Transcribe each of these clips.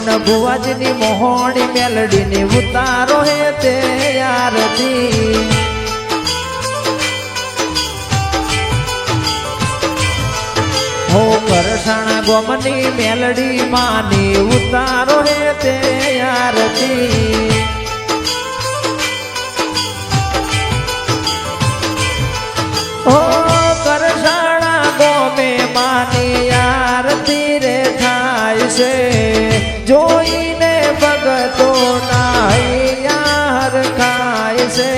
मन भुवाजीनी मोहणी मेलडीनी उतारो हे ते आरती हो करसाणा गोमनी मेलडी मानी उतारो हे ते आरती हो करसाणा गोमे मानी आरती रे थाय से जोईने भगतो नाहियार खाय से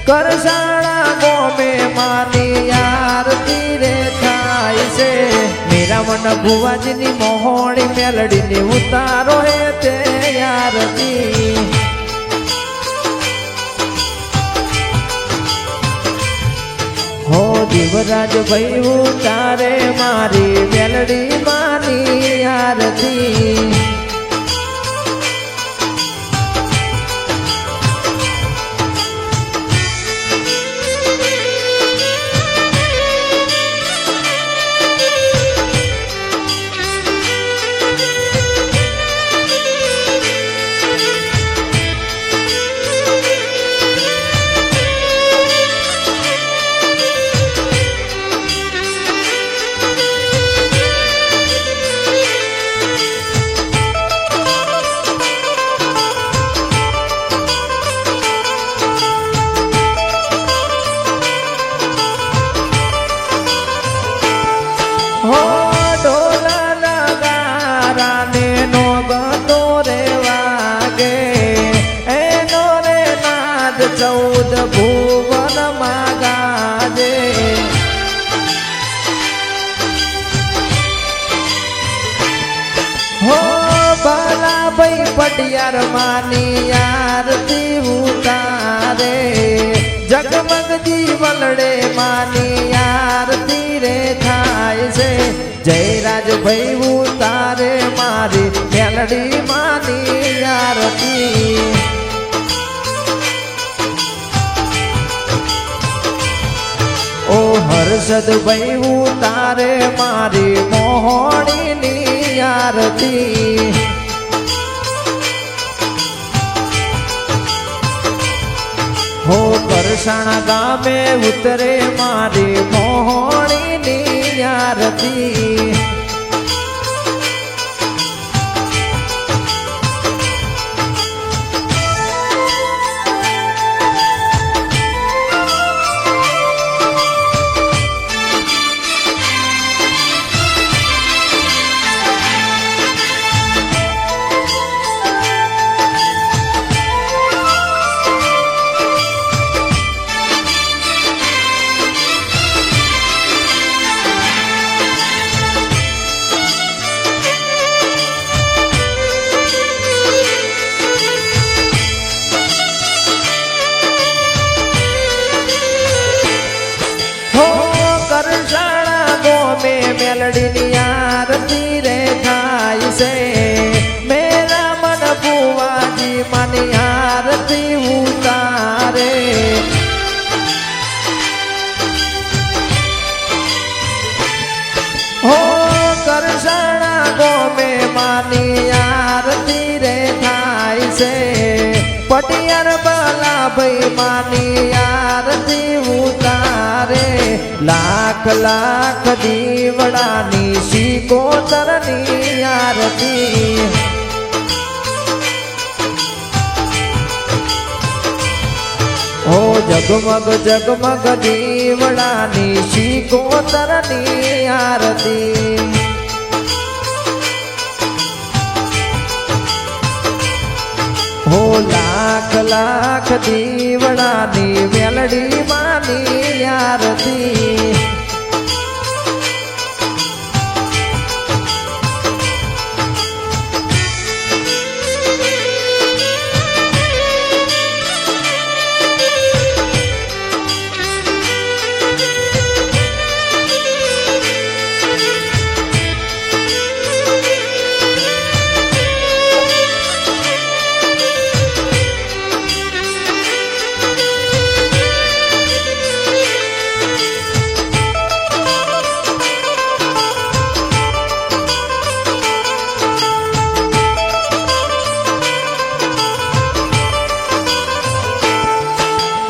करसाणा गोमे मानी आरती रे थाय से मेरा मन भुवाजीनी मोहणी मेलडीनी उतारो हे ते आरती हो दिवराज भाई उतारे मारी मेलडी मानी आरती हो ढोला नगारा ने नो गतो रे वागे एनो रे नाद 14 भुवन मागाजे हो भला भाई पटियार मानी आरती उतारे जगमग जीवलड़े मानी आरती रे थाय से जयराज भाई उतारे मारी मेलडी मानी आरती ओ हर्षद भाई उतारे मारी मोहणी नी आरती हो करसाणा गामे उतरे मारी मोहणी नी आरती मेलडी आरती रे थाय से मेरा मन भुवाजी मानी आरती उतारे हो करसाणा गोमे मानी आरती रे थाय से पटियार बाला भाई मानी आरती उतारे लाख लाख दीवड़ानी सिकोतरनी आरती ओ जगमग जगमग दीवड़ानी सिकोतरनी आरती हो लाख लाख दीवड़ानी मेलडी मानी आरती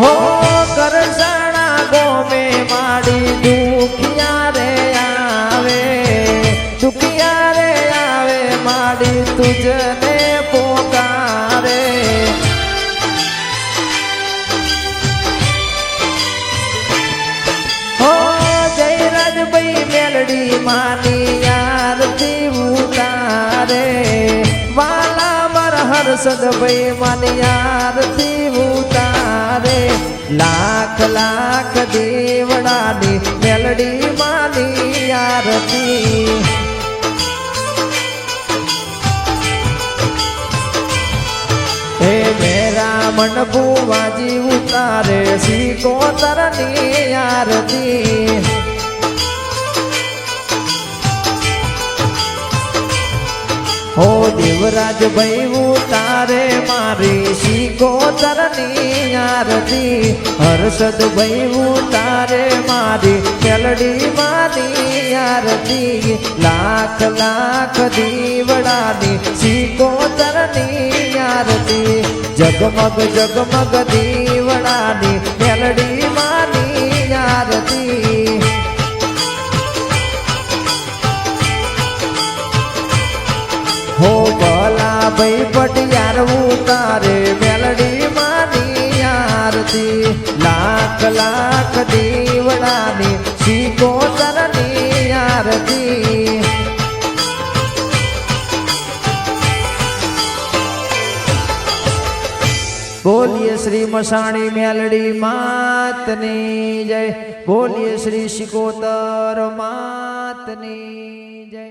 હો કરસણા ગોમે માડી દુખિયા રે આવે દુખિયા રે આવે માડી તુજને પોકારે હો જયરાજભાઈ મેલડી માની આરતી ઉતારે વાલા માર હર્ષદભાઈ માની આરતી ઉતારે લાખ લાખ દેવડાની મેલડી માની આરતી હે મેરા મન ભુવાજી ઉતારે સિકોતરની આરતી હો દેવરાજભાઈ ઉતારે મારી સિકોતરની આરતી હર્ષદભાઈ ઉતારે મારી મેલડી માની આરતી લાખ લાખ દીવડાની સિકોતરની આરતી જગમગ જગમગ દીવડાની મેલડી માની આરતી હો ભલા ભાઈ પટિયાર ઉતારે મેલડી માની આરતી લાખ લાખ દીવડાની સિકોતરની આરતી બોલીએ શ્રી મસાણી મેલડી માતની જય બોલીએ શ્રી સિકોતર માતની જય